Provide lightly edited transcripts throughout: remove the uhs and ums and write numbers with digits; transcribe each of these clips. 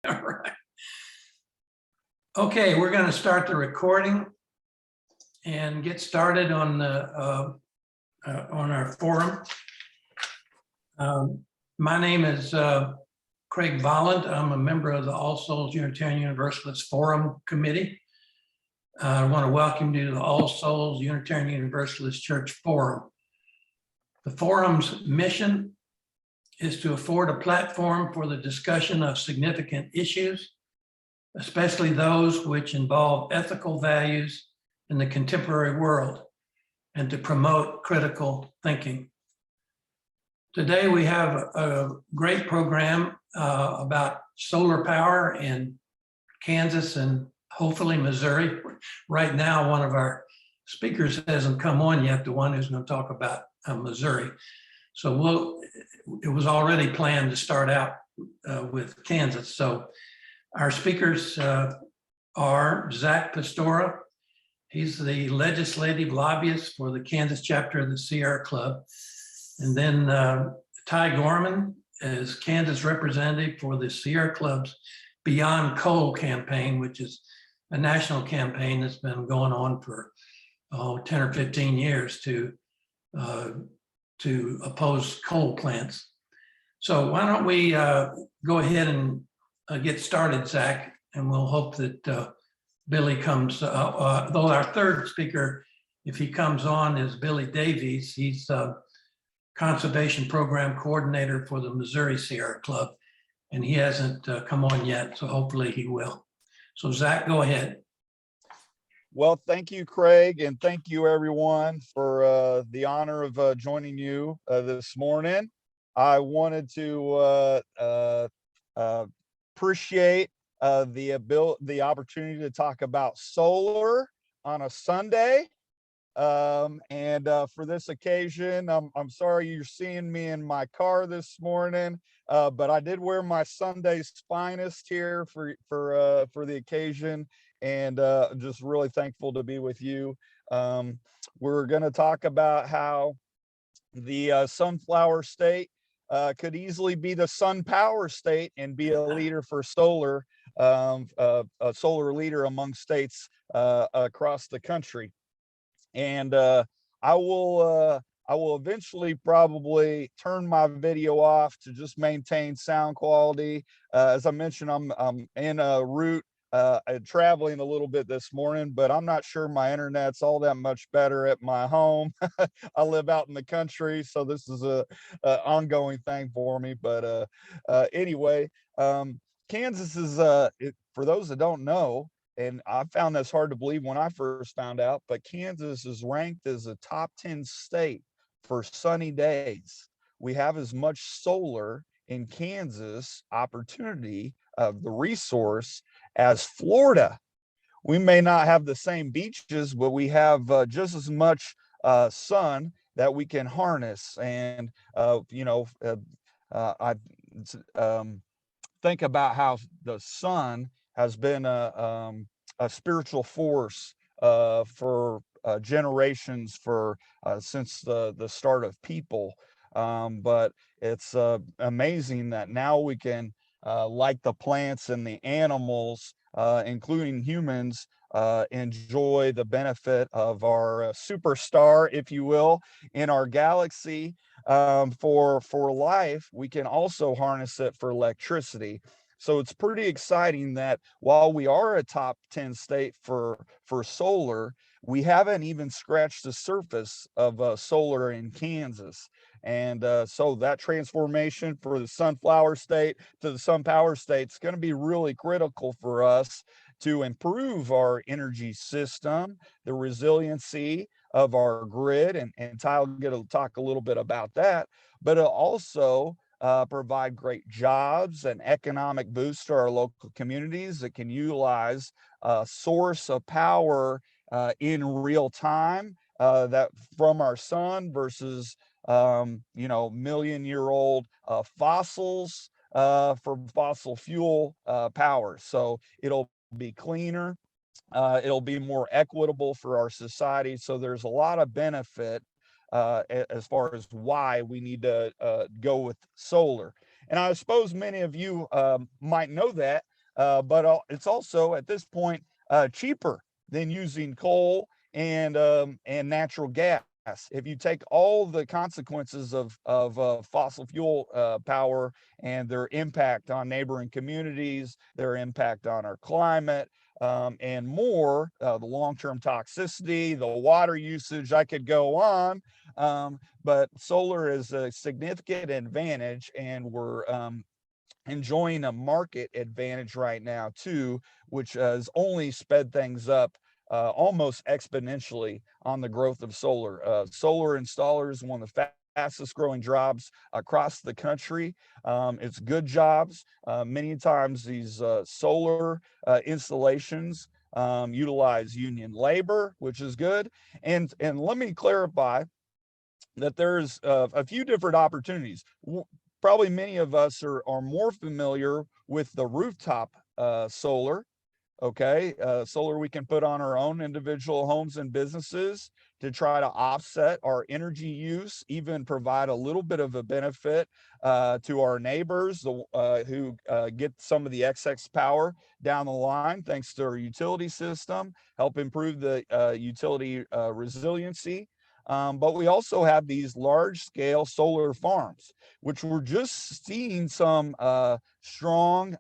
All right. Okay, we're going to start the recording and get started on the on our forum. My name is Craig Volland. I'm a member of the All Souls Unitarian Universalist Forum Committee. I want to welcome you to the All Souls Unitarian Universalist Church Forum. The forum's mission is to afford a platform for the discussion of significant issues, especially those which involve ethical values in the contemporary world, and to promote critical thinking. Today we have a great program about solar power in Kansas and hopefully Missouri. Right now, one of our speakers hasn't come on yet, the one who's going to talk about Missouri. So it was already planned to start out with Kansas. So our speakers are Zack Pistora. He's the legislative lobbyist for the Kansas chapter of the Sierra Club. And then Ty Gorman is Kansas representative for the Sierra Club's Beyond Coal campaign, which is a national campaign that's been going on for 10 or 15 years to oppose coal plants. So why don't we go ahead and get started, Zack, and we'll hope that Billy comes, though our third speaker, if he comes on, is Billy Davies. He's Conservation Program Coordinator for the Missouri Sierra Club, and he hasn't come on yet, so hopefully he will. So Zack, go ahead. Well, thank you, Craig, and thank you, everyone, for the honor of joining you this morning. I wanted to appreciate the opportunity to talk about solar on a Sunday. And for this occasion, I'm sorry you're seeing me in my car this morning, but I did wear my Sunday's finest here for the occasion. And just really thankful to be with you. We're going to talk about how the sunflower state could easily be the sun power state and be a leader for solar, a solar leader among states across the country. And I will eventually probably turn my video off to just maintain sound quality. As I mentioned, I'm in a route traveling a little bit this morning, but I'm not sure my internet's all that much better at my home. I live out in the country, so this is a ongoing thing for me. But anyway, Kansas is for those that don't know, and I found this hard to believe when I first found out, but Kansas is ranked as a top 10 state for sunny days. We have as much solar in Kansas opportunity of the resource as Florida. We may not have the same beaches, but we have just as much sun that we can harness. And I think about how the sun has been a spiritual force for generations, since the start of people. But it's amazing that now we can, like the plants and the animals, including humans, enjoy the benefit of our superstar, if you will, in our galaxy. For life, we can also harness it for electricity. So it's pretty exciting that while we are a top 10 state for solar, we haven't even scratched the surface of solar in Kansas. And so that transformation for the sunflower state to the sun power state is going to be really critical for us to improve our energy system, the resiliency of our grid, and Ty will get to talk a little bit about that, but it'll also provide great jobs and economic boost to our local communities that can utilize a source of power in real time, that from our sun versus million-year-old fossils for fossil fuel power. So it'll be cleaner, it'll be more equitable for our society. So there's a lot of benefit as far as why we need to go with solar. And I suppose many of you might know that, but it's also at this point cheaper than using coal and natural gas. If you take all the consequences of fossil fuel power and their impact on neighboring communities, their impact on our climate, and more, the long-term toxicity, the water usage, I could go on. But solar is a significant advantage, and we're enjoying a market advantage right now too, which has only sped things up almost exponentially on the growth of solar. Solar installers, one of the fastest growing jobs across the country. It's good jobs. Many times these solar installations utilize union labor, which is good. And let me clarify that there's a few different opportunities. Probably many of us are more familiar with the rooftop solar. Okay, solar we can put on our own individual homes and businesses to try to offset our energy use, even provide a little bit of a benefit to our neighbors who get some of the excess power down the line thanks to our utility system, help improve the utility resiliency. But we also have these large scale solar farms, which we're just seeing some strong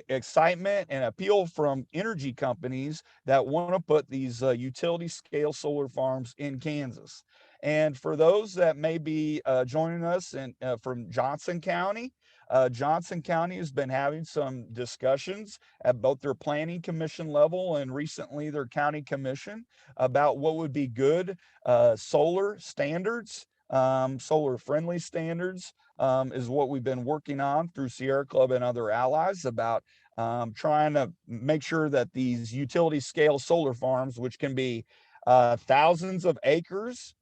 excitement and appeal from energy companies that want to put these utility scale solar farms in Kansas. And for those that may be joining us from Johnson County, Johnson County has been having some discussions at both their planning commission level and recently their county commission about what would be good solar standards, solar friendly standards, is what we've been working on through Sierra Club and other allies about trying to make sure that these utility scale solar farms, which can be thousands of acres,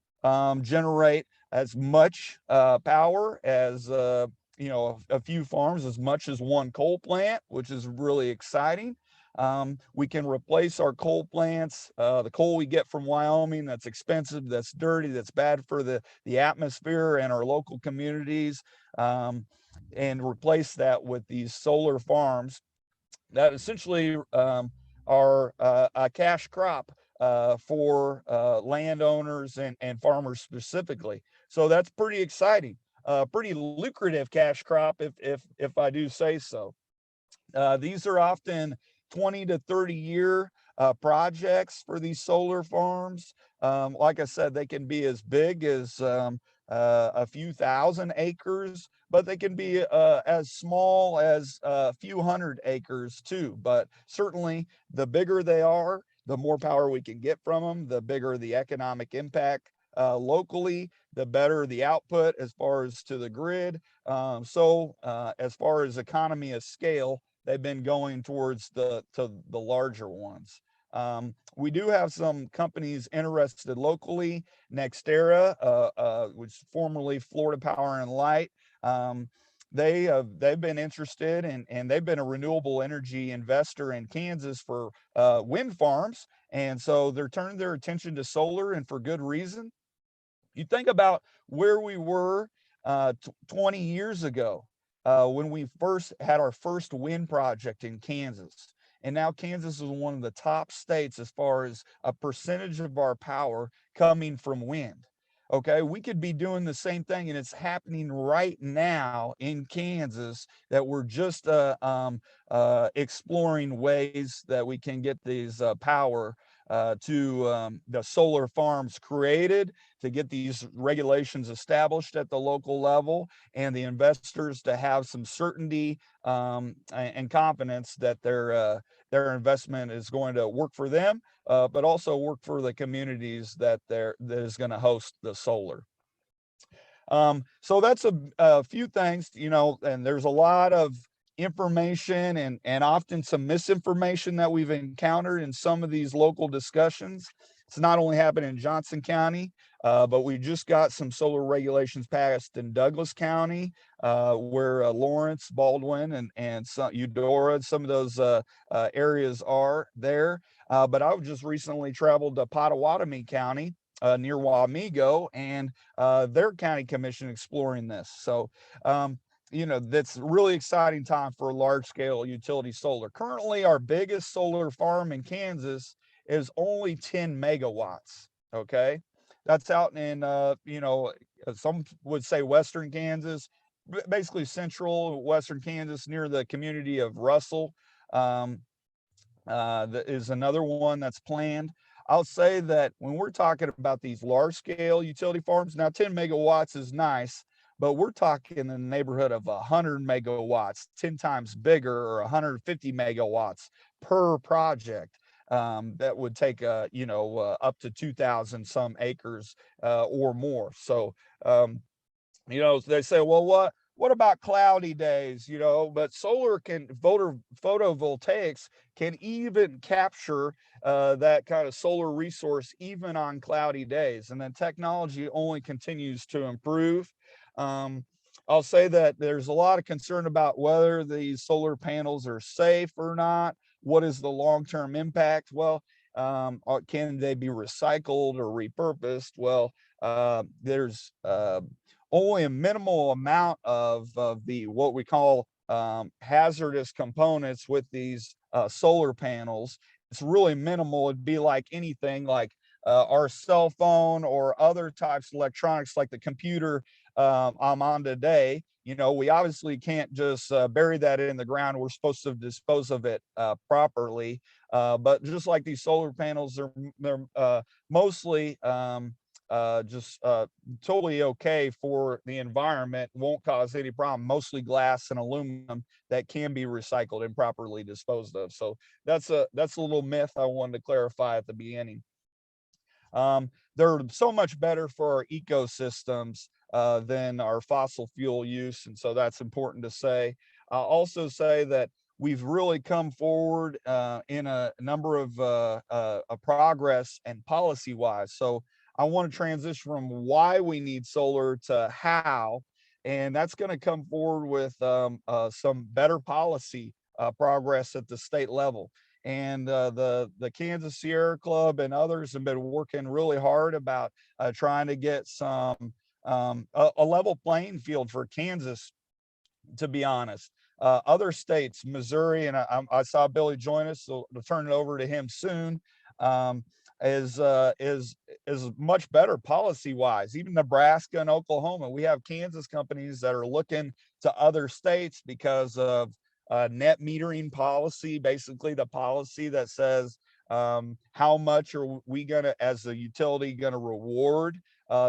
generate as much power as a few farms, as much as one coal plant, which is really exciting. We can replace our coal plants, the coal we get from Wyoming that's expensive, that's dirty, that's bad for the atmosphere and our local communities, and replace that with these solar farms that essentially are a cash crop for landowners and farmers specifically. So that's pretty exciting, pretty lucrative cash crop if I do say so. These are often 20 to 30-year projects for these solar farms. Like I said, they can be as big as a few thousand acres, but they can be as small as a few hundred acres too. But certainly the bigger they are, the more power we can get from them, the bigger the economic impact locally, the better the output as far as to the grid. As far as economy of scale, they've been going towards the larger ones. We do have some companies interested locally. NextEra, which is formerly Florida Power and Light, they've been interested and they've been a renewable energy investor in Kansas for wind farms, and so they're turning their attention to solar, and for good reason. You think about where we were 20 years ago when we first had our first wind project in Kansas. And now Kansas is one of the top states as far as a percentage of our power coming from wind. Okay, we could be doing the same thing, and it's happening right now in Kansas that we're just exploring ways that we can get these power to the solar farms created, to get these regulations established at the local level, and the investors to have some certainty and confidence that their investment is going to work for them, but also work for the communities that is going to host the solar. So that's a few things, and there's a lot of information and often some misinformation that we've encountered in some of these local discussions. It's not only happened in Johnson County, but we just got some solar regulations passed in Douglas County, where Lawrence, Baldwin, and Eudora, some of those areas are there. But I just recently traveled to Pottawatomie County, near Wamego, and their county commission exploring this. So that's really exciting time for large scale utility solar. Currently, our biggest solar farm in Kansas is only 10 megawatts. Okay. That's out in, some would say Western Kansas, basically central Western Kansas near the community of Russell. Um, that is another one that's planned. I'll say that when we're talking about these large scale utility farms, now 10 megawatts is nice, but we're talking in the neighborhood of 100 megawatts, 10 times bigger, or 150 megawatts per project. That would take, up to 2,000 some acres or more. So, they say, well, what about cloudy days? But solar can photovoltaics can even capture that kind of solar resource even on cloudy days. And then technology only continues to improve. Um, I'll say that there's a lot of concern about whether these solar panels are safe or not. What is the long-term impact? Well, can they be recycled or repurposed? Well, there's only a minimal amount of the what we call hazardous components with these solar panels. It's really minimal. It'd be like anything like our cell phone or other types of electronics like the computer I'm on today. We obviously can't just bury that in the ground. We're supposed to dispose of it properly. But just like these solar panels, they're mostly just totally okay for the environment, won't cause any problem, mostly glass and aluminum that can be recycled and properly disposed of. So that's a little myth I wanted to clarify at the beginning. They're so much better for our ecosystems than our fossil fuel use, and so that's important to say. I'll also say that we've really come forward in a number of progress and policy wise. So I want to transition from why we need solar to how, and that's going to come forward with some better policy progress at the state level. And the Kansas Sierra Club and others have been working really hard about trying to get a level playing field for Kansas, to be honest. Other states, Missouri, and I saw Billy join us, so I'll turn it over to him soon. Um, is much better policy wise. Even Nebraska and Oklahoma, we have Kansas companies that are looking to other states because of net metering policy, basically the policy that says how much are we gonna, as a utility, gonna reward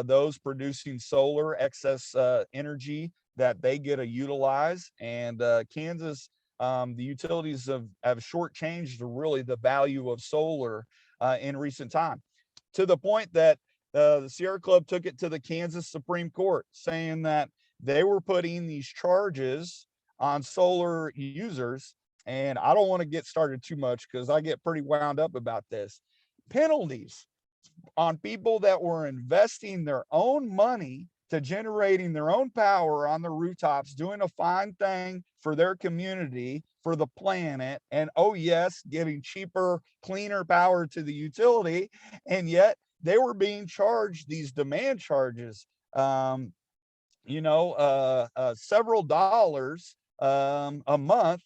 those producing solar excess energy that they get to utilize. And Kansas, the utilities have shortchanged really the value of solar in recent time, to the point that the Sierra Club took it to the Kansas Supreme Court, saying that they were putting these charges on solar users. And I don't want to get started too much because I get pretty wound up about this. Penalties on people that were investing their own money to generating their own power on the rooftops, doing a fine thing for their community, for the planet, and oh yes, giving cheaper, cleaner power to the utility. And yet they were being charged these demand charges, several dollars a month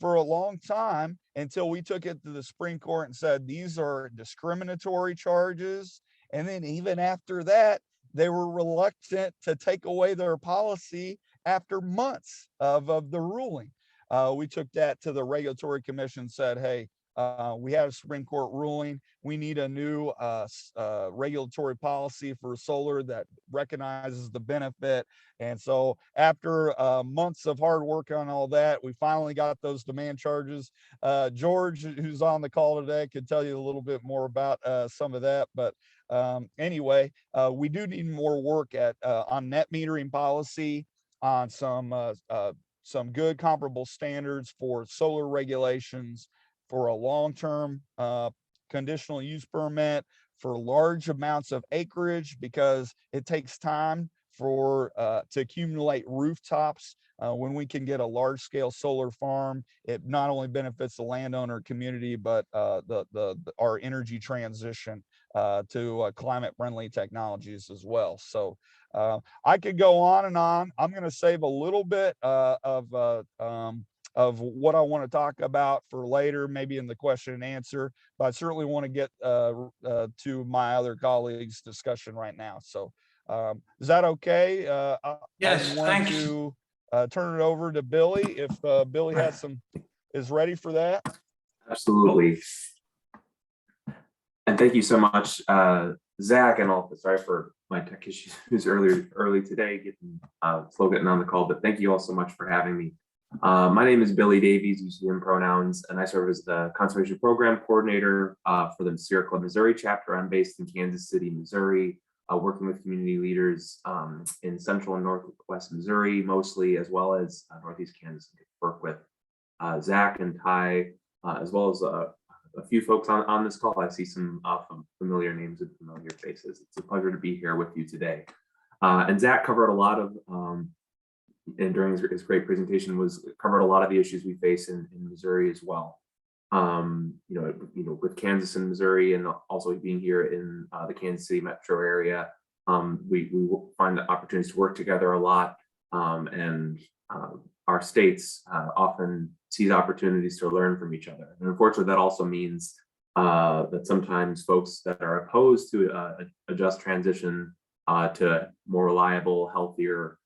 for a long time, until we took it to the Supreme Court and said these are discriminatory charges. And then even after that, they were reluctant to take away their policy after months of the ruling. We took that to the Regulatory Commission, said, hey, we have a Supreme Court ruling. We need a new regulatory policy for solar that recognizes the benefit. And so after months of hard work on all that, we finally got those demand charges. George, who's on the call today, could tell you a little bit more about some of that. But anyway, we do need more work on net metering policy, on some good comparable standards for solar regulations, for a long-term conditional use permit for large amounts of acreage, because it takes time to accumulate rooftops. When we can get a large-scale solar farm, it not only benefits the landowner community, but our energy transition to climate-friendly technologies as well. So I could go on and on. I'm going to save a little bit of what I want to talk about for later, maybe in the question and answer, but I certainly want to get to my other colleagues' discussion right now. So is that okay? Yes, I'm going thanks. to turn it over to Billy if Billy is ready for that. Absolutely. And thank you so much, Zach, and all. Sorry for my tech issues early today, getting slow getting on the call, but thank you all so much for having me. My name is Billy Davies, UCM pronouns, and I serve as the Conservation Program Coordinator for the Sierra Club Missouri chapter. I'm based in Kansas City, Missouri, working with community leaders in Central and Northwest Missouri, mostly, as well as Northeast Kansas. I work with Zach and Ty, as well as a few folks on this call. I see some familiar names and familiar faces. It's a pleasure to be here with you today. And Zach covered a lot of, and during his great presentation, covered a lot of the issues we face in Missouri as well. With Kansas and Missouri, and also being here in the Kansas City metro area, we find the opportunities to work together a lot, and our states often seize opportunities to learn from each other. And unfortunately, that also means that sometimes folks that are opposed to a just transition to more reliable, healthier,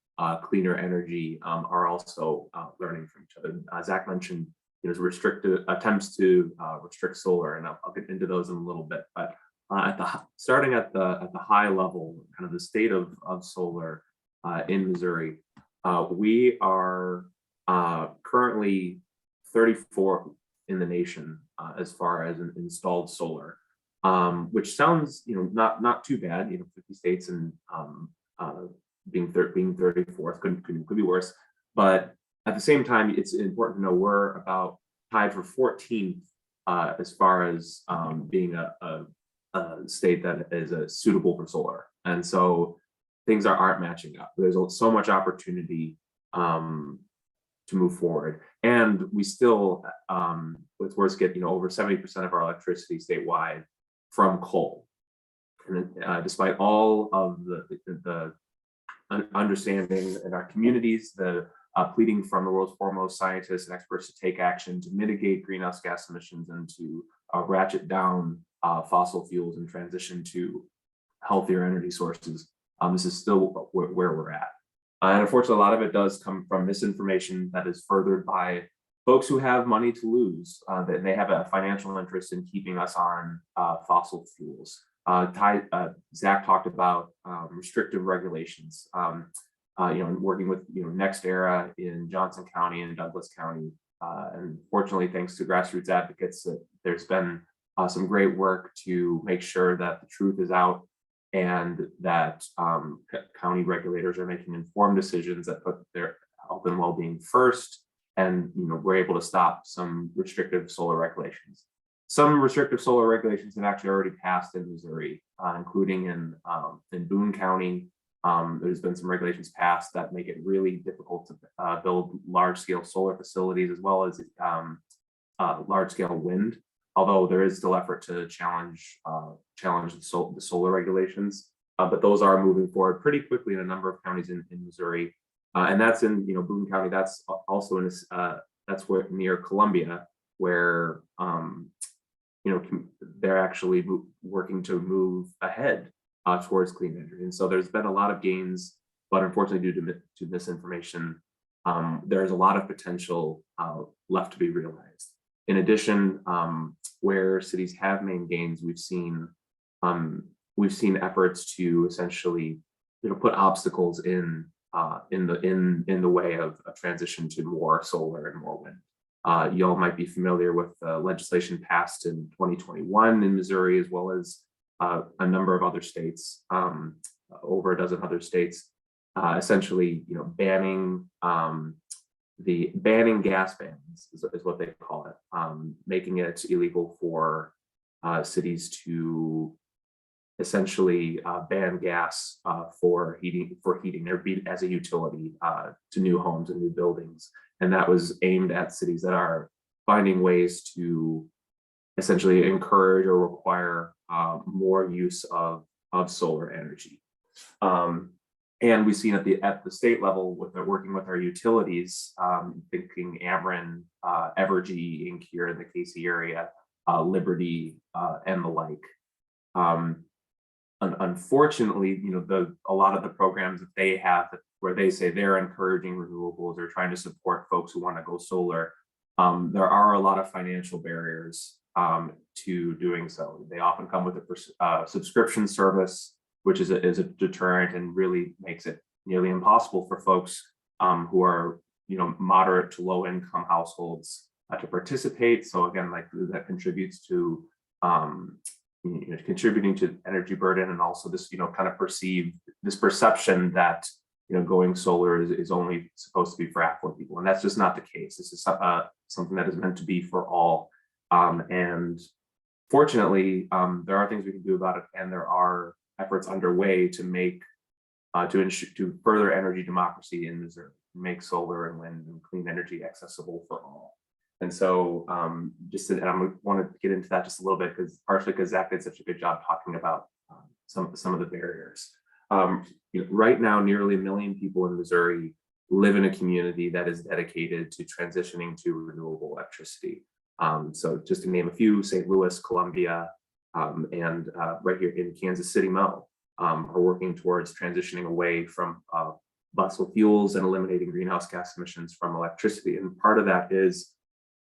cleaner energy are also learning from each other. Zach mentioned restricted attempts to restrict solar, and I'll get into those in a little bit. But starting at the high level, kind of the state of solar in Missouri, we are currently 34 in the nation as far as an installed solar, which sounds not too bad. 50 states and being 34th could be worse. But at the same time, it's important to know we're about tied for 14th as far as being a state that is suitable for solar. And so things aren't matching up. There's so much opportunity to move forward. And we still, with worse, get over 70% of our electricity statewide from coal. And despite all of the understanding in our communities, the pleading from the world's foremost scientists and experts to take action to mitigate greenhouse gas emissions and to ratchet down fossil fuels and transition to healthier energy sources, this is still where we're at. And unfortunately, a lot of it does come from misinformation that is furthered by folks who have money to lose. That they have a financial interest in keeping us on fossil fuels. Zach talked about restrictive regulations. Working with NextEra in Johnson County and Douglas County, and fortunately, thanks to grassroots advocates, there's been some great work to make sure that the truth is out, and that county regulators are making informed decisions that put their health and well-being first, and we're able to stop some restrictive solar regulations. Some restrictive solar regulations have actually already passed in Missouri, including in Boone County. There's been some regulations passed that make it really difficult to build large-scale solar facilities, as well as large-scale wind. Although there is still effort to challenge the solar regulations, but those are moving forward pretty quickly in a number of counties in Missouri, and that's in Boone County. That's also in that's where near Columbia, where they're actually working to move ahead towards clean energy. And so there's been a lot of gains, but unfortunately, due to misinformation, there's a lot of potential left to be realized. In addition, where cities have made gains, we've seen efforts to essentially put obstacles in the way of a transition to more solar and more wind. You all might be familiar with legislation passed in 2021 in Missouri, as well as a number of other states, over a dozen other states, essentially banning gas bans is what they call it, making it illegal for cities to essentially ban gas for heating or be as a utility to new homes and new buildings. And that was aimed at cities that are finding ways to essentially encourage or require more use of solar energy. And we've seen at the state level with working with our utilities, thinking Ameren, Evergy Inc. here in the KC area, Liberty, and the like. Unfortunately, a lot of the programs that they have where they say they're encouraging renewables or trying to support folks who want to go solar, there are a lot of financial barriers to doing so. They often come with a subscription service, which is a deterrent and really makes it nearly impossible for folks who are moderate to low income households to participate. So again, like that contributes to contributing to energy burden, and also this kind of perception that going solar is only supposed to be for affluent people, and that's just not the case. This is something that is meant to be for all, and fortunately there are things we can do about it, and there are efforts underway to make to further energy democracy in Missouri, make solar and wind and clean energy accessible for all. And so and I want to get into that just a little bit, partially because Zach did such a good job talking about some of the barriers. Right now, nearly 1 million people in Missouri live in a community that is dedicated to transitioning to renewable electricity. So just to name a few: St. Louis, Columbia, and right here in Kansas City, Mo, are working towards transitioning away from fossil fuels and eliminating greenhouse gas emissions from electricity. And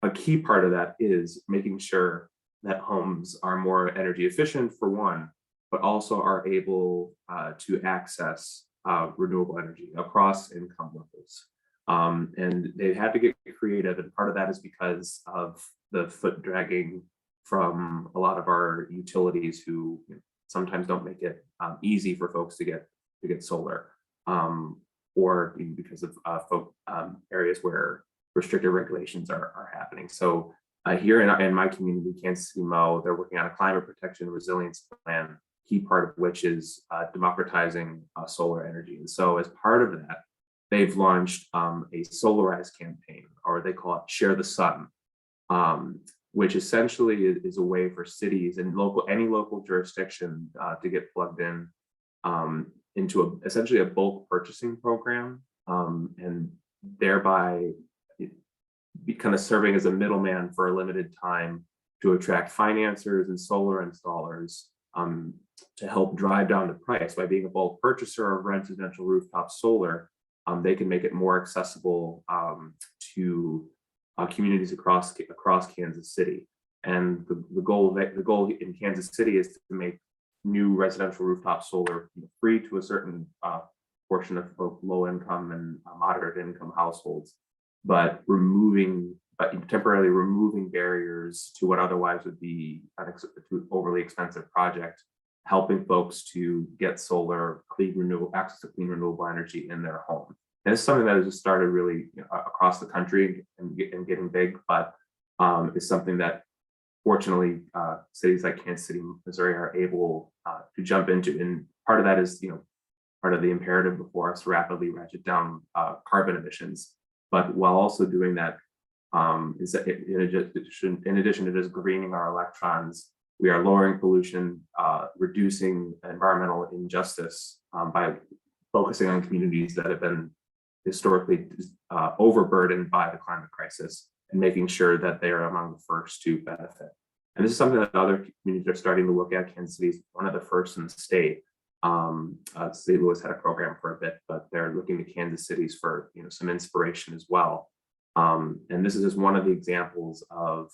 a key part of that is making sure that homes are more energy efficient, for one, but also are able to access renewable energy across income levels. And they had to get creative, and part of that is because of the foot dragging from a lot of our utilities, who sometimes don't make it easy for folks to get solar, or because of areas where restrictive regulations are happening. So here in my community, Kansas City, Mo, they're working on a climate protection resilience plan, key part of which is democratizing solar energy. And so as part of that, they've launched a Solarize campaign, or they call it Share the Sun, which essentially is a way for cities and any local jurisdiction to get plugged in into essentially a bulk purchasing program, and thereby be kind of serving as a middleman for a limited time to attract financiers and solar installers to help drive down the price. By being a bulk purchaser of residential rooftop solar, they can make it more accessible to communities across Kansas City. And the goal in Kansas City is to make new residential rooftop solar free to a certain portion of both low income and moderate income households, but temporarily removing barriers to what otherwise would be an overly expensive project, helping folks to get solar, access to clean renewable energy in their home. And it's something that has just started really across the country and getting big, but it's something that fortunately cities like Kansas City, Missouri are able to jump into. And part of that is part of the imperative before us to rapidly ratchet down carbon emissions. But while also doing that, is that in addition to just greening our electrons, we are lowering pollution, reducing environmental injustice by focusing on communities that have been historically overburdened by the climate crisis, and making sure that they are among the first to benefit. And this is something that other communities are starting to look at. Kansas City is one of the first in the state. St. Louis had a program for a bit, but they're looking to Kansas City's for some inspiration as well. And this is just one of the examples of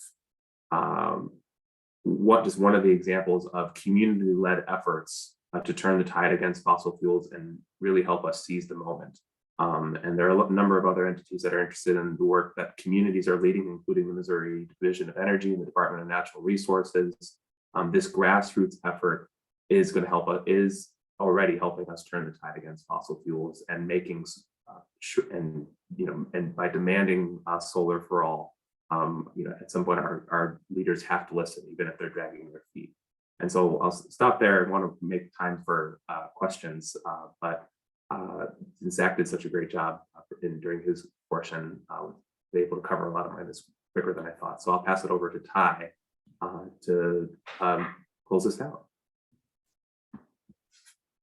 community-led efforts to turn the tide against fossil fuels and really help us seize the moment. And there are a number of other entities that are interested in the work that communities are leading, including the Missouri Division of Energy and the Department of Natural Resources. This grassroots effort is already helping us turn the tide against fossil fuels and making and by demanding solar for all. At some point our leaders have to listen, even if they're dragging their feet. And so I'll stop there. I want to make time for questions, but Zach did such a great job during his portion, able to cover a lot of mine quicker than I thought. So I'll pass it over to Ty to close this out.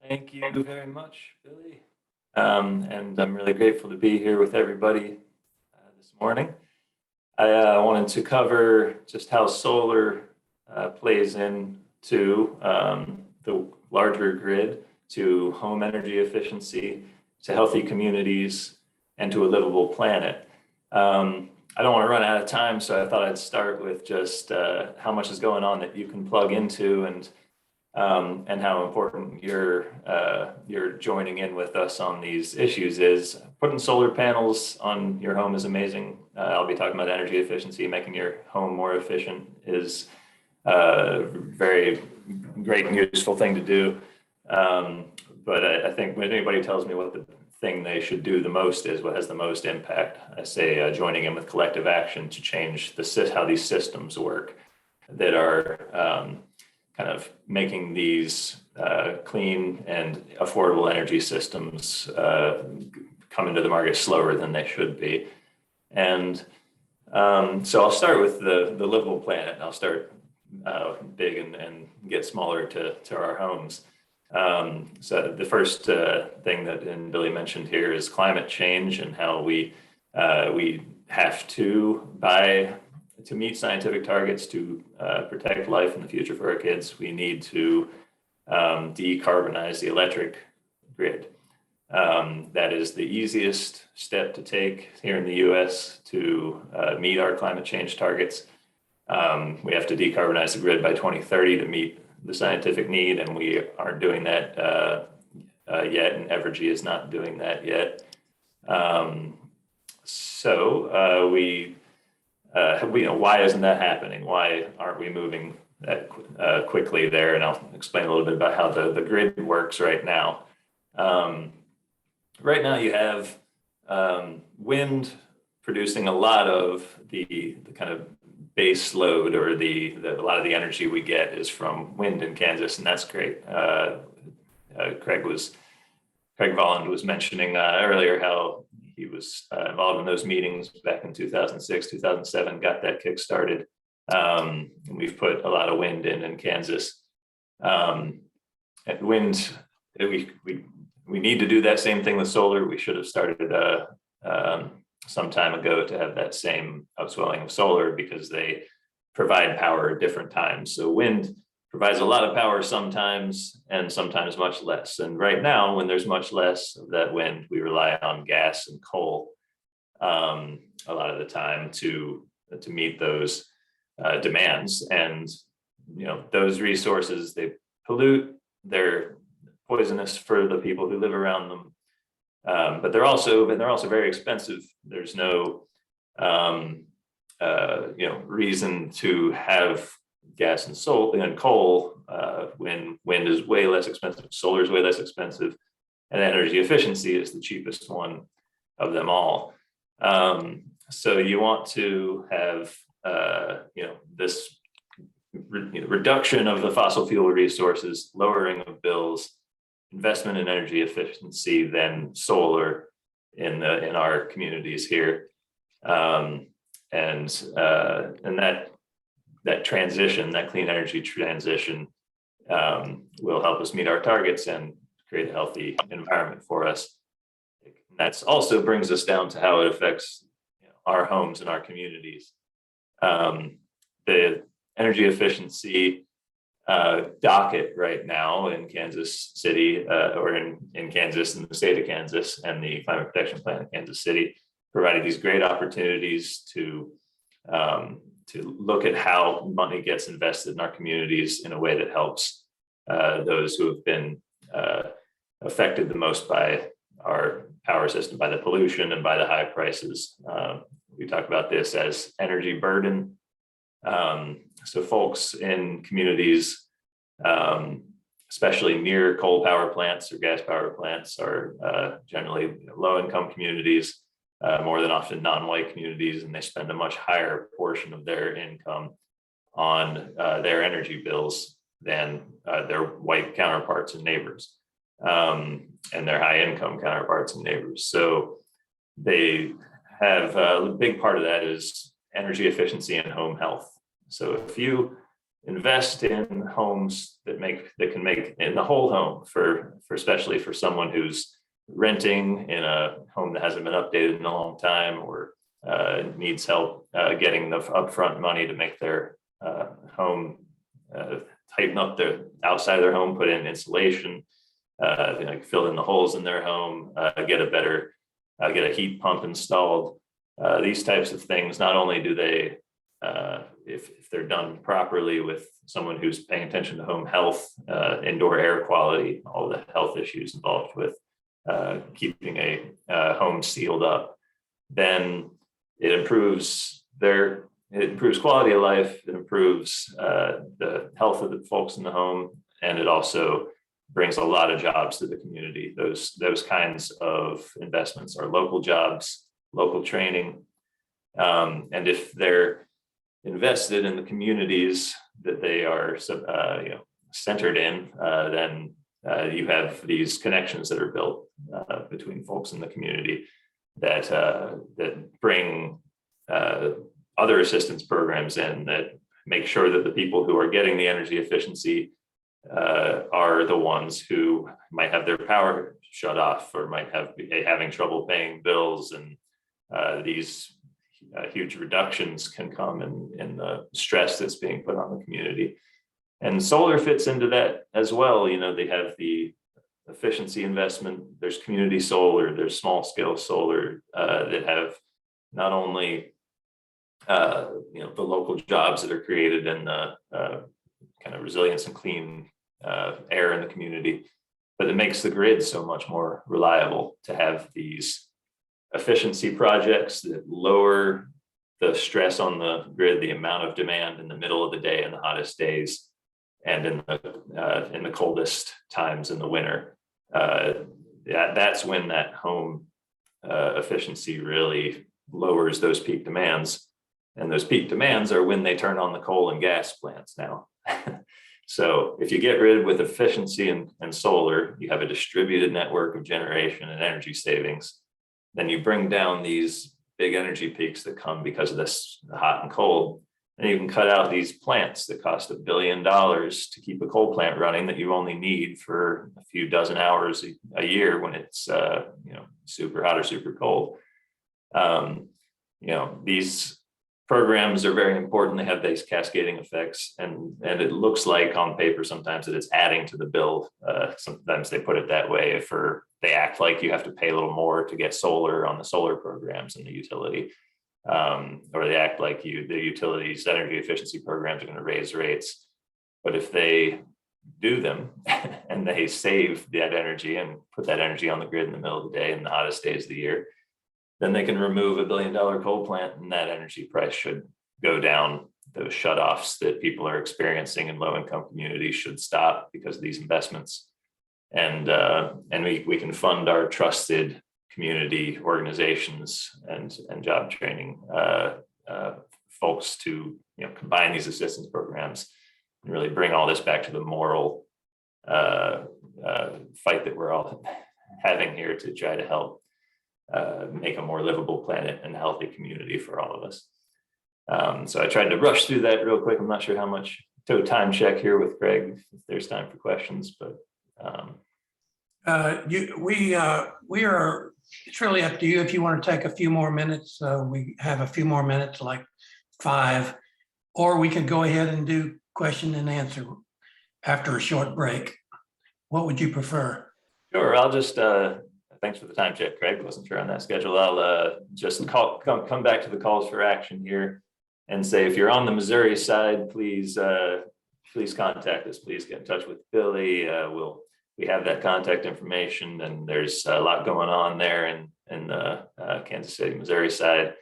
Thank you very much, Billy. And I'm really grateful to be here with everybody this morning. I wanted to cover just how solar plays into the larger grid, to home energy efficiency, to healthy communities, and to a livable planet. I don't want to run out of time, so I thought I'd start with just how much is going on that you can plug into, and how important you're joining in with us on these issues is. Putting solar panels on your home is amazing. I'll be talking about energy efficiency. Making your home more efficient is a very great and useful thing to do. But I think when anybody tells me what the thing they should do the most is, what has the most impact, I say joining in with collective action to change how these systems work that are kind of making these clean and affordable energy systems come into the market slower than they should be. And so I'll start with the livable planet. I'll start big and get smaller to our homes. So the first thing that Billy mentioned here is climate change, and how we have to meet scientific targets to protect life in the future for our kids. We need to decarbonize the electric grid. That is the easiest step to take here in the US to meet our climate change targets. We have to decarbonize the grid by 2030 to meet the scientific need, and we aren't doing that yet, and Evergy is not doing that yet. So we why isn't that happening? Why aren't we moving that quickly there? And I'll explain a little bit about how the grid works right now. Right now you have wind producing a lot of the kind of base load, or a lot of the energy we get is from wind in Kansas, and that's great. Craig Volland was mentioning earlier how he was involved in those meetings back in 2006, 2007, got that kick-started. And we've put a lot of wind in Kansas. And wind, we need to do that same thing with solar. We should have started some time ago to have that same upswelling of solar, because they provide power at different times. So wind provides a lot of power sometimes, and sometimes much less. And right now, when there's much less of that wind, we rely on gas and coal a lot of the time to meet those demands. And those resources, they pollute, they're poisonous for the people who live around them. But they're also very expensive. There's no reason to have gas and coal when wind is way less expensive, solar is way less expensive, and energy efficiency is the cheapest one of them all. So you want to have this reduction of the fossil fuel resources, lowering of bills, investment in energy efficiency, then solar in our communities here, and that transition, that clean energy transition, will help us meet our targets and create a healthy environment for us. That also brings us down to how it affects our homes and our communities. The energy efficiency docket right now in Kansas City, or in Kansas, in the state of Kansas, and the Climate Protection Plan in Kansas City provided these great opportunities to look at how money gets invested in our communities in a way that helps those who have been affected the most by our power system, by the pollution and by the high prices. We talk about this as energy burden. So folks in communities, especially near coal power plants or gas power plants, are generally low-income communities, more than often non-white communities, and they spend a much higher portion of their income on their energy bills than their white counterparts and neighbors, and their high-income counterparts and neighbors. So they have a big part of that is energy efficiency and home health. So if you invest in homes that can make in the whole home, for especially for someone who's renting in a home that hasn't been updated in a long time, or needs help getting the upfront money to make their home, tighten up the outside of their home, put in insulation, fill in the holes in their home, get a heat pump installed. These types of things, not only do they, if they're done properly with someone who's paying attention to home health, indoor air quality, all the health issues involved with keeping a home sealed up, then it improves quality of life, it improves the health of the folks in the home, and it also brings a lot of jobs to the community. Those kinds of investments are local jobs, local training, and if they're invested in the communities that they are centered in, then you have these connections that are built between folks in the community that bring other assistance programs in, that make sure that the people who are getting the energy efficiency are the ones who might have their power shut off, or might be having trouble paying bills, and these huge reductions can come in the stress that's being put on the community. And solar fits into that as well. They have the efficiency investment, there's community solar, there's small scale solar that have not only the local jobs that are created and the kind of resilience and clean air in the community, but it makes the grid so much more reliable to have these efficiency projects that lower the stress on the grid, the amount of demand in the middle of the day and the hottest days, and in the coldest times in the winter. That's when that home efficiency really lowers those peak demands. And those peak demands are when they turn on the coal and gas plants now. So if you get rid with efficiency and solar, you have a distributed network of generation and energy savings. Then you bring down these big energy peaks that come because of this hot and cold. And you can cut out these plants that cost $1 billion to keep a coal plant running, that you only need for a few dozen hours a year when it's super hot or super cold. These programs are very important. They have these cascading effects, and it looks like on paper sometimes that it's adding to the bill. Sometimes they put it that way. They act like you have to pay a little more to get solar on the solar programs in the utility, or they act like the utilities energy efficiency programs are going to raise rates. But if they do them and they save that energy and put that energy on the grid in the middle of the day in the hottest days of the year, then they can remove $1 billion coal plant, and that energy price should go down. Those shutoffs that people are experiencing in low-income communities should stop because of these investments. And we can fund our trusted community organizations and job training folks to combine these assistance programs and really bring all this back to the moral fight that we're all having here to try to help make a more livable planet and healthy community for all of us. So I tried to rush through that real quick. I'm not sure how much time check here with Craig, if there's time for questions, but we are, it's really up to you if you want to take a few more minutes. We have a few more minutes, like 5, or we could go ahead and do question and answer after a short break. What would you prefer? Sure, I'll just thanks for the time check, Craig. Wasn't sure on that schedule. I'll just come back to the calls for action here and say, if you're on the Missouri side, please contact us. Please get in touch with Billy. We have that contact information, and there's a lot going on there in the Kansas City, Missouri side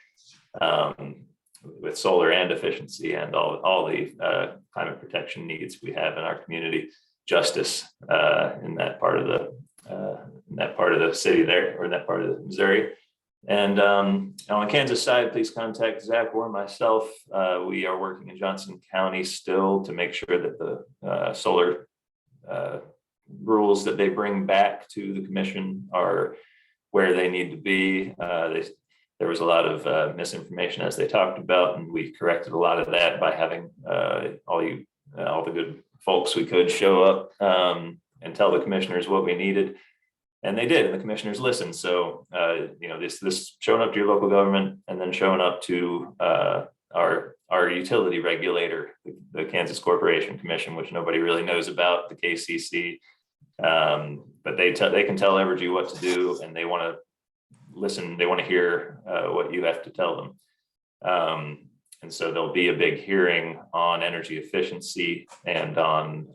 with solar and efficiency and all the climate protection needs we have in our community, justice in that part of the city there, or in that part of Missouri. And on the Kansas side, please contact Zack or myself. We are working in Johnson County still to make sure that the solar rules that they bring back to the commission are where they need to be. There was a lot of misinformation, as they talked about, and we corrected a lot of that by having all the good folks we could show up and tell the commissioners what we needed. And they did, and the commissioners listened. So, this showing up to your local government and then showing up to our utility regulator, the Kansas Corporation Commission, which nobody really knows about, the KCC. But they can tell Evergy what to do, and they want to listen. They want to hear what you have to tell them. And so there'll be a big hearing on energy efficiency and on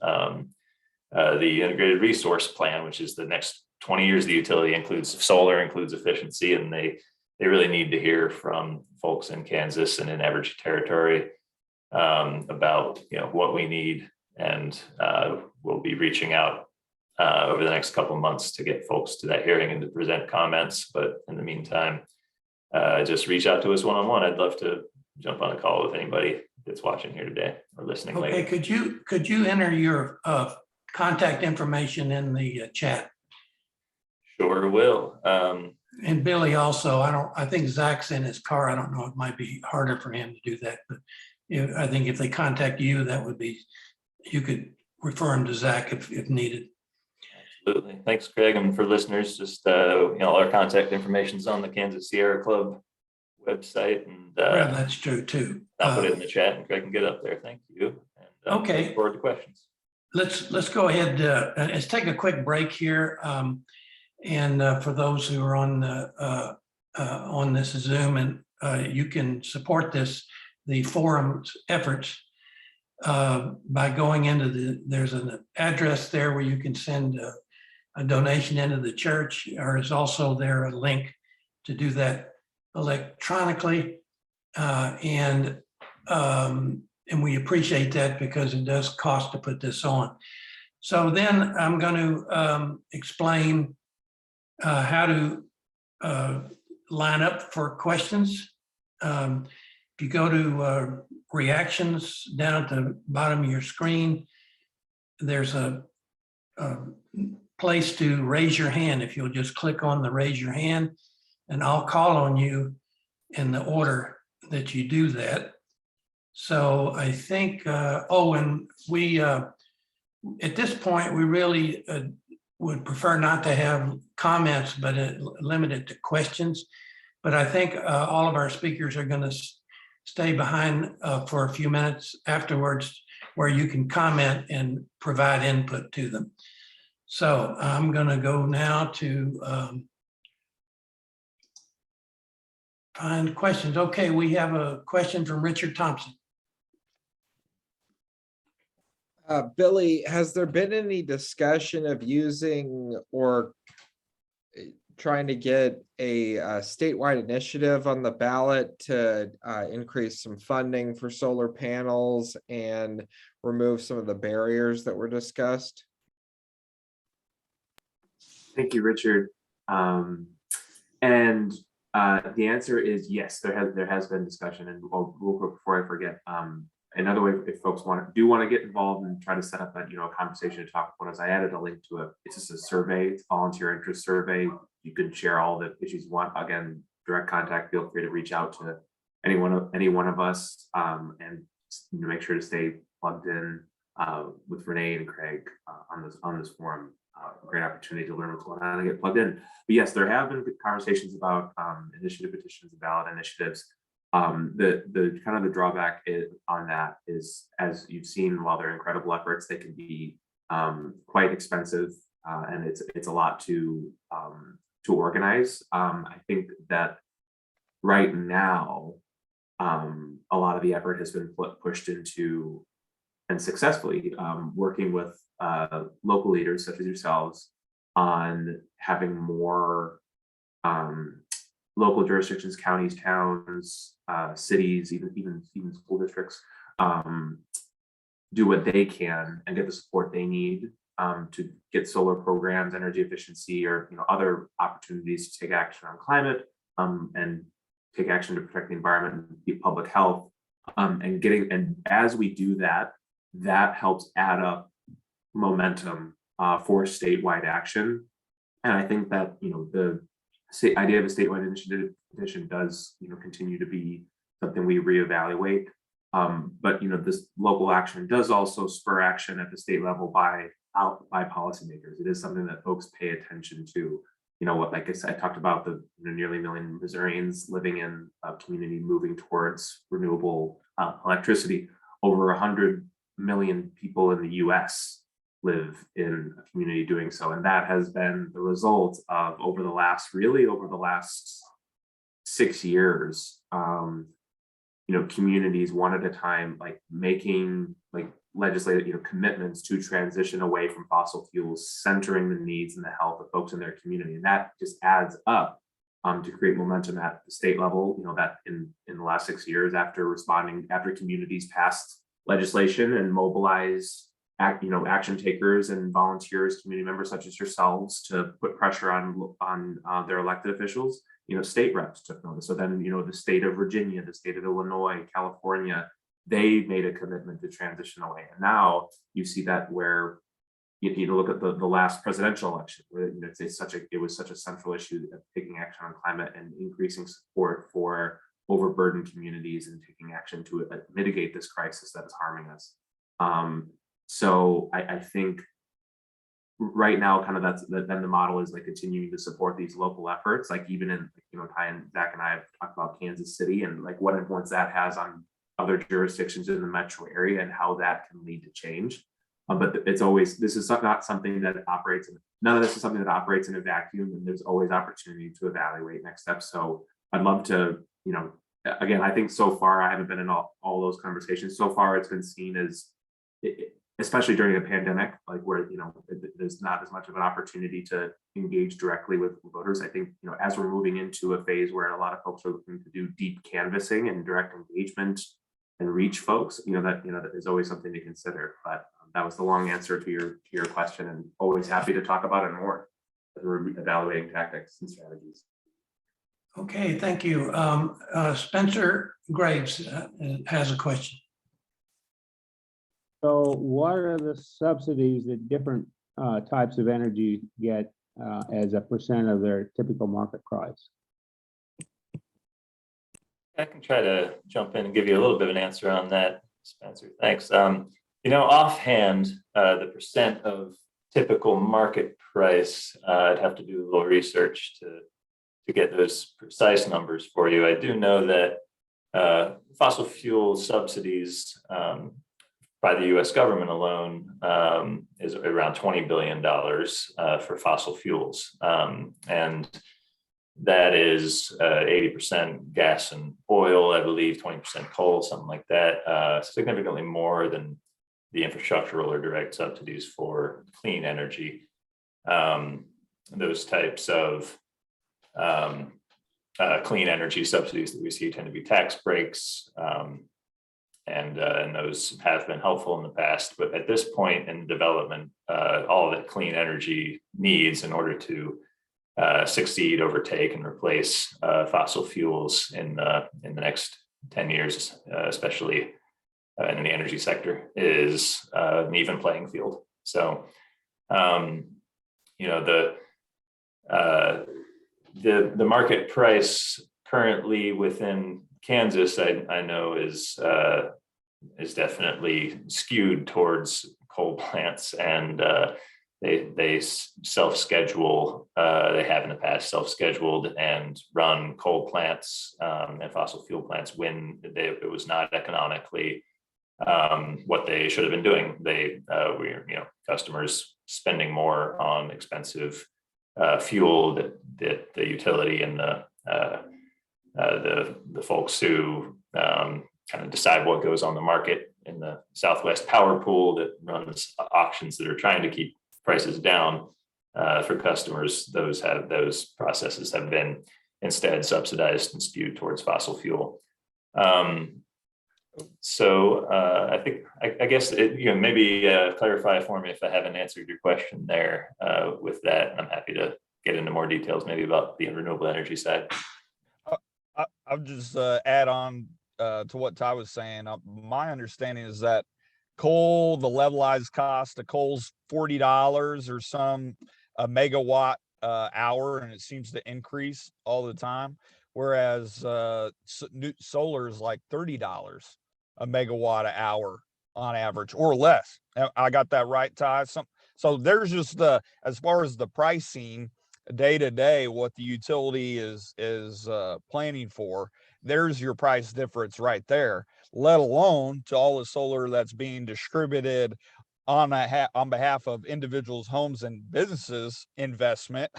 the integrated resource plan, which is the next 20 years of the utility, includes solar, includes efficiency, and they really need to hear from folks in Kansas and in Evergy territory about what we need, and we'll be reaching out over the next couple of months to get folks to that hearing and to present comments. But in the meantime, just reach out to us one-on-one. I'd love to jump on a call with anybody that's watching here today or listening Okay, later. could you enter your contact information in the chat? Sure will. And Billy also, I think Zach's in his car. I don't know, it might be harder for him to do that, but I think if they contact you, you could refer him to Zach if needed. Absolutely. Thanks, Craig. And for listeners, just all our contact information is on the Kansas Sierra Club website, and Well, that's true too. I'll put it in the chat and Craig can get up there. Thank you. And Okay. look forward to questions. Let's go ahead. Let's take a quick break here. And for those who are on this Zoom, and you can support the forum's efforts by going into there's an address there where you can send a donation into the church, or is also there a link to do that electronically. And we appreciate that because it does cost to put this on. So then I'm going to explain how to line up for questions. If you go to reactions down at the bottom of your screen, there's a place to raise your hand. If you'll just click on the raise your hand, and I'll call on you in the order that you do that. So I think, and we, at this point, we really would prefer not to have comments, but limit it to questions. But I think all of our speakers are going to stay behind for a few minutes afterwards, where you can comment and provide input to them. So I'm going to go now to find questions. Okay, we have a question from Richard Thompson. Billy, has there been any discussion of using or trying to get a statewide initiative on the ballot to increase some funding for solar panels and remove some of the barriers that were discussed? Thank you, Richard. And the answer is yes, there has been discussion. And real quick before I forget, another way, if folks want to get involved and try to set up a conversation to talk about us, I added a link to it. It's just a survey, it's a volunteer interest survey. You can share all the issues you want. Again, direct contact. Feel free to reach out to any one of us, and make sure to stay plugged in with Renee and Craig on this forum. Great opportunity to learn what's going on and get plugged in. But yes, there have been conversations about initiative petitions and ballot initiatives. The kind of the drawback on that is, as you've seen, while they're incredible efforts, they can be quite expensive, and it's a lot to organize. I think that right now, a lot of the effort has been pushed into, and successfully, working with local leaders such as yourselves on having more local jurisdictions, counties, towns, cities, even school districts, do what they can and get the support they need to get solar programs, energy efficiency, or other opportunities to take action on climate, and take action to protect the environment and public health. And as we do that, that helps add up momentum for statewide action. And I think that the idea of a statewide initiative petition does continue to be something we reevaluate. But this local action does also spur action at the state level by out by policymakers. It is something that folks pay attention to. You know what, like I said, I talked about the nearly 1 million Missourians living in a community moving towards renewable electricity. Over 100 million people in the US live in a community doing so. And that has been the result of over the last 6 years, communities one at a time, like making like legislative, commitments to transition away from fossil fuels, centering the needs and the health of folks in their community. And that just adds up to create momentum at the state level, that in the last 6 years after communities passed legislation and mobilized action takers and volunteers, community members such as yourselves, to put pressure on their elected officials. State reps took notice. So then, the state of Virginia, the state of Illinois, California, they made a commitment to transition away. And now you see that where you look at the last presidential election, where it was such a central issue of taking action on climate and increasing support for overburdened communities and taking action to mitigate this crisis that is harming us. So I think right now, kind of then the model is like continuing to support these local efforts, like even in, Ty and Zach and I have talked about Kansas City and like what influence that has on other jurisdictions in the metro area and how that can lead to change. But it's always, this is not something that operates in, none of this is something that operates in a vacuum, and there's always opportunity to evaluate next steps. So I'd love to, again, I think so far I haven't been in all those conversations. So far it's been seen as, especially during a pandemic, like where, there's not as much of an opportunity to engage directly with voters. I think, as we're moving into a phase where a lot of folks are looking to do deep canvassing and direct engagement and reach folks, that is always something to consider. But that was the long answer to your question, and always happy to talk about it more as we're evaluating tactics and strategies. Okay, thank you. Spencer Graves has a question. So what are the subsidies that different types of energy get as a percent of their typical market price? I can try to jump in and give you a little bit of an answer on that, Spencer. Thanks. Offhand, the percent of typical market price, I'd have to do a little research to get those precise numbers for you. I do know that fossil fuel subsidies by the US government alone is around $20 billion for fossil fuels. And that is 80% gas and oil, I believe, 20% coal, something like that, significantly more than the infrastructural or direct subsidies for clean energy. Those types of clean energy subsidies that we see tend to be tax breaks, and those have been helpful in the past. But at this point in development, all that clean energy needs in order to succeed, overtake, and replace fossil fuels in the next 10 years, especially in the energy sector, is an even playing field. So, the market price currently within Kansas, I know is definitely skewed towards coal plants, and they self-schedule. They have in the past self-scheduled and run coal plants and fossil fuel plants when it was not economically what they should have been doing. Customers spending more on expensive fuel that the utility and the folks who kind of decide what goes on the market in the Southwest Power Pool that runs auctions that are trying to keep prices down for customers. Those processes have been instead subsidized and skewed towards fossil fuel. So I think I guess maybe clarify for me if I haven't answered your question there with that. I'm happy to get into more details maybe about the renewable energy side. I'll just add on to what Ty was saying. My understanding is that coal, the levelized cost of coal's $40 or some a megawatt hour, and it seems to increase all the time. Whereas solar is like $30 a megawatt hour on average, or less. I got that right, Ty? So there's just as far as the pricing day to day, what the utility is planning for, there's your price difference right there, let alone to all the solar that's being distributed on behalf of individuals, homes, and businesses investment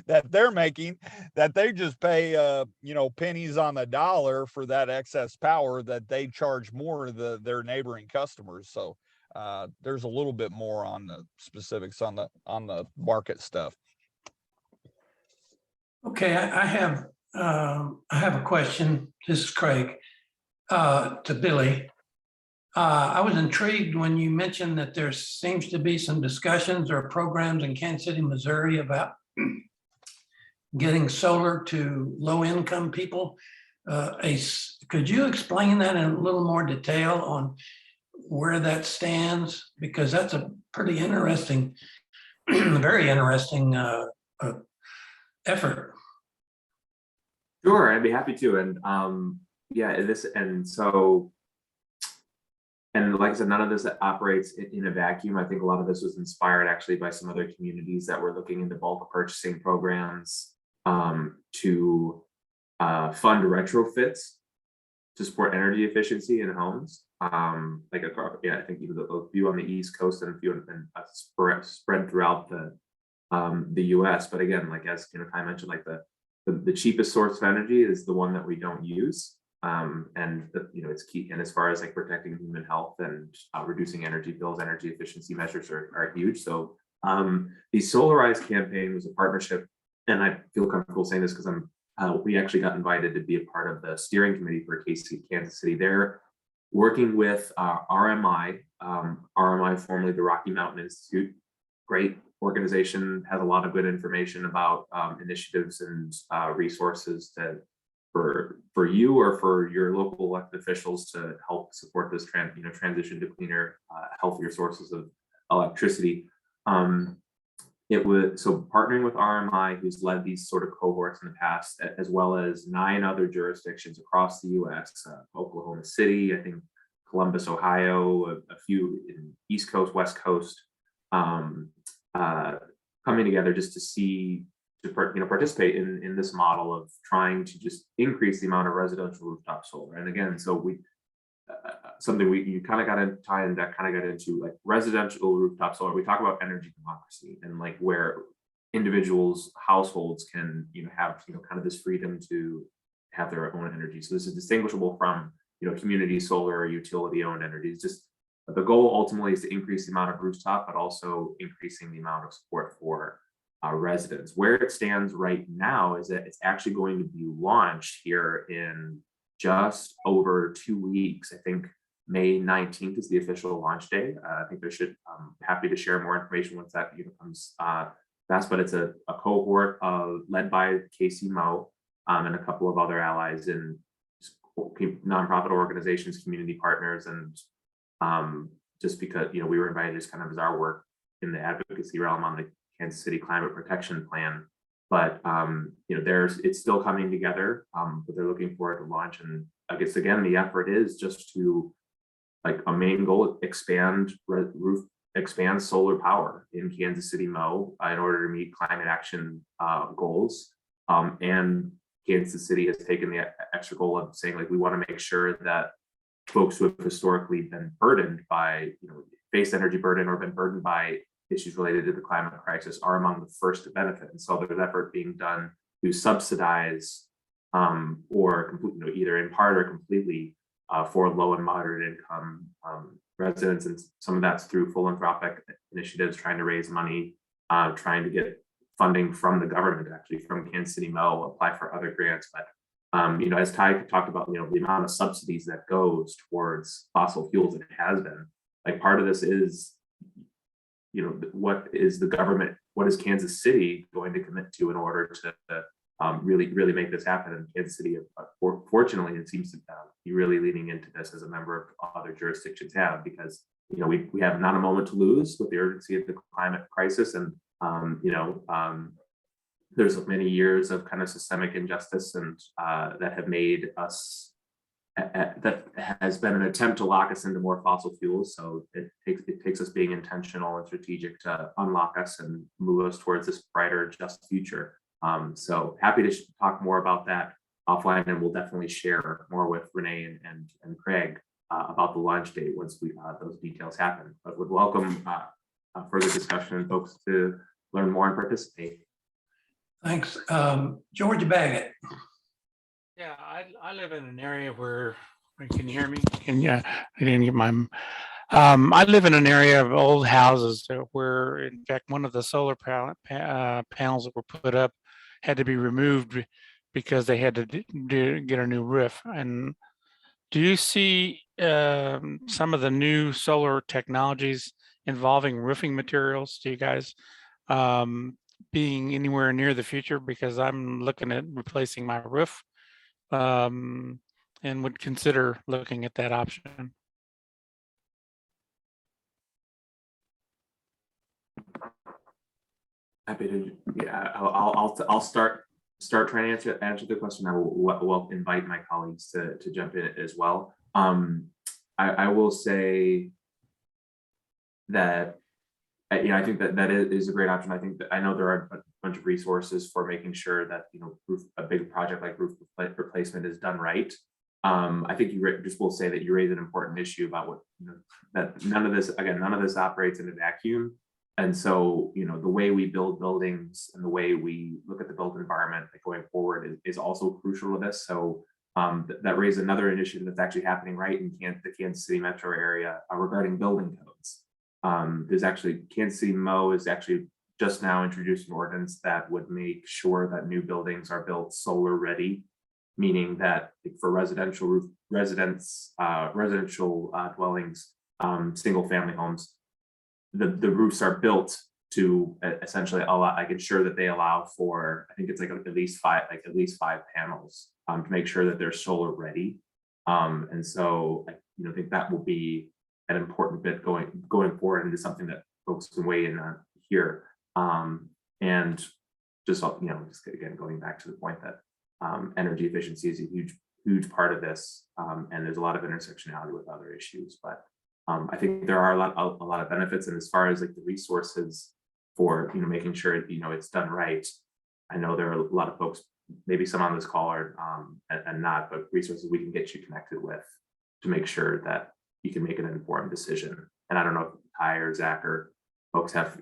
that they're making, that they just pay pennies on the dollar for that excess power that they charge more to their neighboring customers. So there's a little bit more on the specifics on the market stuff. Okay, I have a question. This is Craig, to Billy. I was intrigued when you mentioned that there seems to be some discussions or programs in Kansas City, Missouri about getting solar to low-income people. Could you explain that in a little more detail on where that stands? Because that's a pretty interesting, very interesting effort. Sure, I'd be happy to. And and like I said, none of this operates in a vacuum. I think a lot of this was inspired actually by some other communities that were looking into bulk purchasing programs to fund retrofits to support energy efficiency in homes. I think even a few on the East Coast and a few spread throughout the U.S. But again, like as Ty mentioned, like the cheapest source of energy is the one that we don't use. It's key. And as far as like protecting human health and reducing energy bills, energy efficiency measures are huge. So the Solarize campaign was a partnership, and I feel comfortable saying this because we actually got invited to be a part of the steering committee for Kansas City. They're working with RMI, formerly the Rocky Mountain Institute, great organization, has a lot of good information about initiatives and resources for you or for your local elected officials to help support this transition to cleaner, healthier sources of electricity. Partnering with RMI, who's led these sort of cohorts in the past, as well as 9 other jurisdictions across the U.S., Oklahoma City, I think Columbus, Ohio, a few in East Coast, West Coast, coming together just to participate in this model of trying to just increase the amount of residential rooftop solar. And again, so you kind of got to tie in that kind of got into like residential rooftop solar. We talk about energy democracy and like where individuals, households can have kind of this freedom to have their own energy. So this is distinguishable from community solar or utility owned energy. It's just the goal ultimately is to increase the amount of rooftop, but also increasing the amount of support for residents. Where it stands right now is that it's actually going to be launched here in just over 2 weeks. I think May 19th is the official launch day. I think I'm happy to share more information once that comes fast, but it's a cohort led by KC-Mo and a couple of other allies in nonprofit organizations, community partners, and just because we were invited as kind of as our work in the advocacy realm on the Kansas City Climate Protection Plan. But it's still coming together, but they're looking forward to launch. And I guess again, the effort is just to, like, a main goal, expand solar power in Kansas City Mo in order to meet climate action goals. And Kansas City has taken the extra goal of saying, like, we want to make sure that folks who have historically been burdened by, faced energy burden or been burdened by issues related to the climate crisis are among the first to benefit. And so there's effort being done to subsidize or either in part or completely for low and moderate income residents. And some of that's through philanthropic initiatives trying to raise money, trying to get funding from the government, actually from Kansas City Mo, apply for other grants. But as Ty talked about, the amount of subsidies that goes towards fossil fuels, it has been like part of this is, what is the government, what is Kansas City going to commit to in order to really make this happen? And Kansas City, fortunately, it seems to be really leaning into this as a member of other jurisdictions have, because we have not a moment to lose with the urgency of the climate crisis. And there's many years of kind of systemic injustice and that have made us that has been an attempt to lock us into more fossil fuels. So it takes us being intentional and strategic to unlock us and move us towards this brighter, just future. So happy to talk more about that offline, and we'll definitely share more with Renee and Craig about the launch date once those details happen. But would welcome further discussion and folks to learn more and participate. Thanks. George Baggett. Yeah, I live in an area where, can you hear me? I didn't get my, I live in an area of old houses where, in fact, one of the solar panels that were put up had to be removed because they had to get a new roof. And do you see some of the new solar technologies involving roofing materials, do you guys, being anywhere near the future? Because I'm looking at replacing my roof. And would consider looking at that option. Happy to, yeah. I'll start trying to answer the question. I will invite my colleagues to jump in as well. I will say that I think that is a great option. I think that I know there are a bunch of resources for making sure that a big project like roof replacement is done right. I think you just will say that you raise an important issue about what that none of this operates in a vacuum, and so the way we build buildings and the way we look at the built environment going forward is also crucial to this. So that raised another initiative that's actually happening right in the Kansas City metro area regarding building codes. There's actually Kansas City Mo is actually just now introduced an ordinance that would make sure that new buildings are built solar ready, meaning that for residential dwellings, single family homes, the roofs are built to essentially ensure that they allow for, I think it's at least five panels to make sure that they're solar ready. And so I think that will be an important bit going forward into something that folks can weigh in on here. And just again, going back to the point that energy efficiency is a huge part of this, and there's a lot of intersectionality with other issues. But I think there are a lot of benefits, and as far as the resources for making sure it's done right, I know there are a lot of folks, maybe some on this call are and not, but resources we can get you connected with to make sure that you can make an informed decision. And I don't know if Ty or Zach or folks have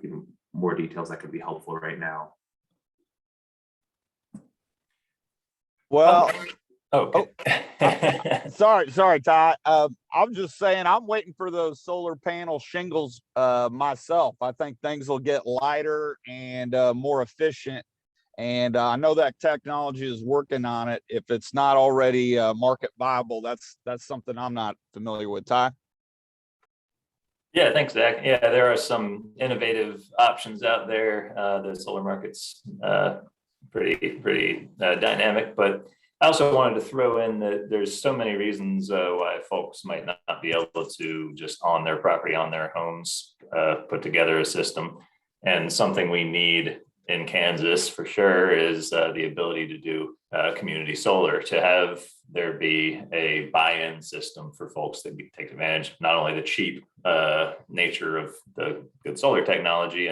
more details that could be helpful right now. Well, Okay. sorry, Ty. I'm just saying I'm waiting for those solar panel shingles myself. I think things will get lighter and more efficient. And I know that technology is working on it. If it's not already market viable, that's something I'm not familiar with. Ty? Yeah, thanks, Zach. Yeah, there are some innovative options out there. The solar market's pretty dynamic, but I also wanted to throw in that there's so many reasons why folks might not be able to just on their property, on their homes, put together a system. And something we need in Kansas for sure is the ability to do community solar, to have there be a buy-in system for folks that take advantage of not only the cheap nature of the good solar technology,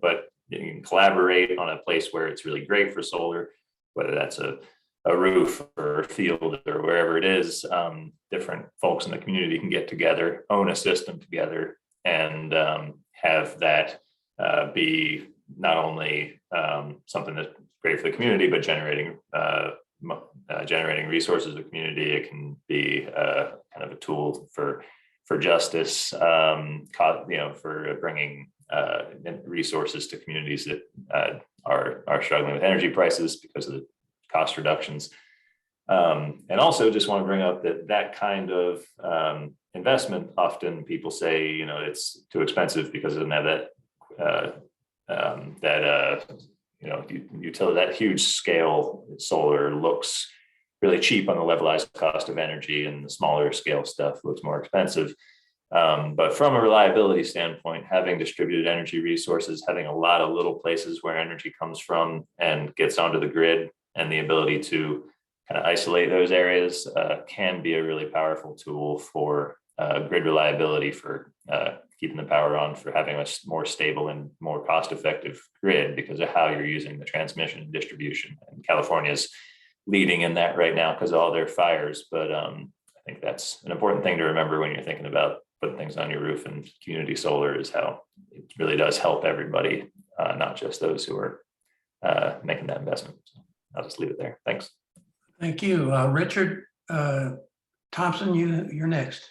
but you can collaborate on a place where it's really great for solar, whether that's a roof or a field or wherever it is. Different folks in the community can get together, own a system together, and have that be not only something that's great for the community, but generating resources of the community. It can be kind of a tool for justice, for bringing resources to communities that are struggling with energy prices because of the cost reductions. And also just want to bring up that kind of investment, often people say, it's too expensive because it doesn't have utility. That huge scale solar looks really cheap on the levelized cost of energy, and the smaller scale stuff looks more expensive. But from a reliability standpoint, having distributed energy resources, having a lot of little places where energy comes from and gets onto the grid, and the ability to kind of isolate those areas, can be a really powerful tool for grid reliability, for keeping the power on, for having a more stable and more cost-effective grid because of how you're using the transmission and distribution. And California's leading in that right now because of all their fires. But I think that's an important thing to remember when you're thinking about putting things on your roof, and community solar is how it really does help everybody, not just those who are making that investment. So I'll just leave it there. Thanks. Thank you. Richard Thompson, you're next.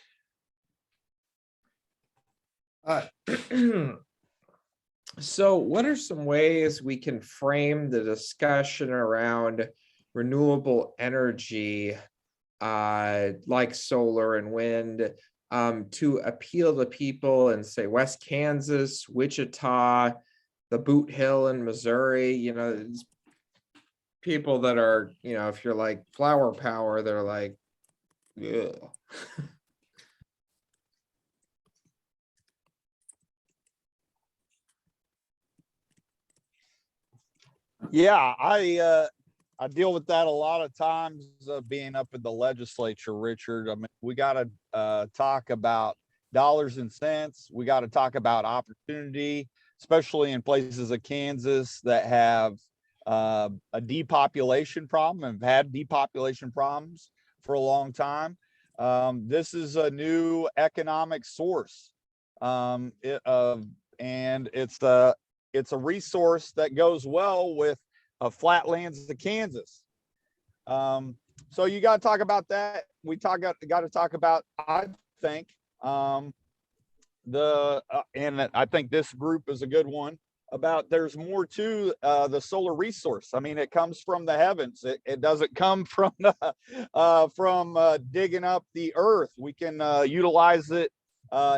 So what are some ways we can frame the discussion around renewable energy, like solar and wind, to appeal to people in, say, West Kansas, Wichita, the Boot Hill in Missouri? You know, it's people that are, you know, if you're like flower power, they're like, yeah. Yeah, I deal with that a lot of times, being up in the legislature, Richard. I mean, we got to talk about dollars and cents. We got to talk about opportunity, especially in places of Kansas that have a depopulation problem and have had depopulation problems for a long time. This is a new economic source, and it's a resource that goes well with flatlands of Kansas. So you got to talk about that. We got to talk about, I think, and I think this group is a good one, about there's more to the solar resource. I mean, it comes from the heavens. It doesn't come from digging up the earth. We can utilize it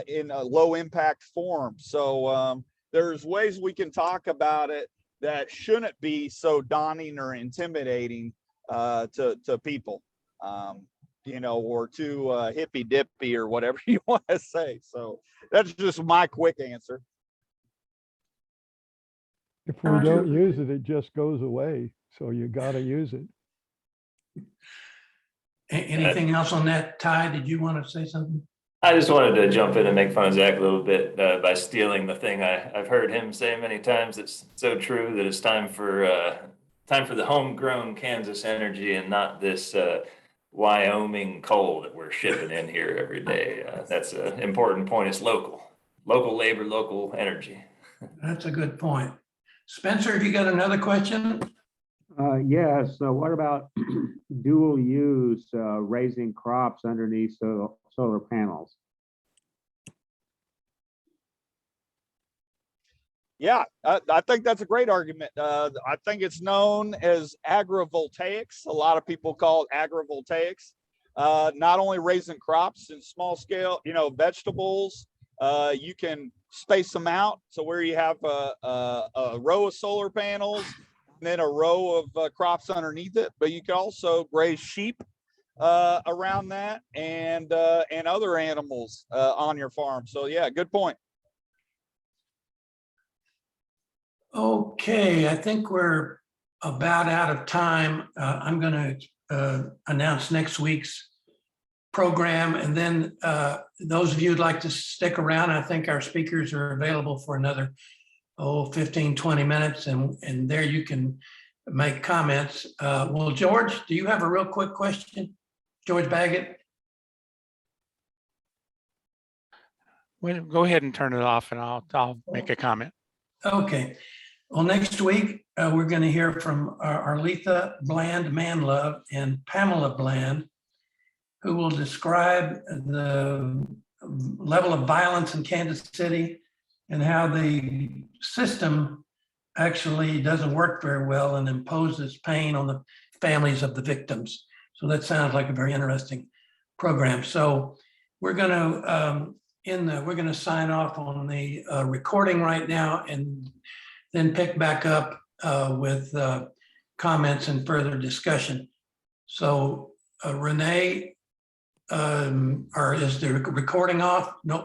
in a low impact form. So there's ways we can talk about it that shouldn't be so daunting or intimidating to people, you know, or too hippy dippy or whatever you want to say. So that's just my quick answer. If we don't use it, it just goes away. So you got to use it. Anything else on that, Ty? Did you want to say something? I just wanted to jump in and make fun of Zach a little bit by stealing the thing I've heard him say many times. It's so true that it's time for the homegrown Kansas energy and not this Wyoming coal that we're shipping in here every day. That's an important point. It's local labor, local energy. That's a good point. Spencer, have you got another question? Yeah, so what about dual use, raising crops underneath solar panels? Yeah, I think that's a great argument. I think it's known as agrivoltaics. A lot of people call it agrivoltaics. Not only raising crops in small scale, you know, vegetables, you can space them out. So where you have a row of solar panels and then a row of crops underneath it, but you can also graze sheep around that and other animals on your farm. So yeah, good point. Okay, I think we're about out of time. I'm going to announce next week's program, and then those of you who'd like to stick around, I think our speakers are available for another 15, 20 minutes, and there you can make comments. Well, George, do you have a real quick question? George Baggett? Well, go ahead and turn it off and I'll make a comment. Okay. Well, next week, we're going to hear from Arletha Bland Manlove and Pamela Bland, who will describe the level of violence in Kansas City and how the system actually doesn't work very well and imposes pain on the families of the victims. So that sounds like a very interesting program. So we're going to sign off on the recording right now and then pick back up with comments and further discussion. So Renee, is the recording off? Nope.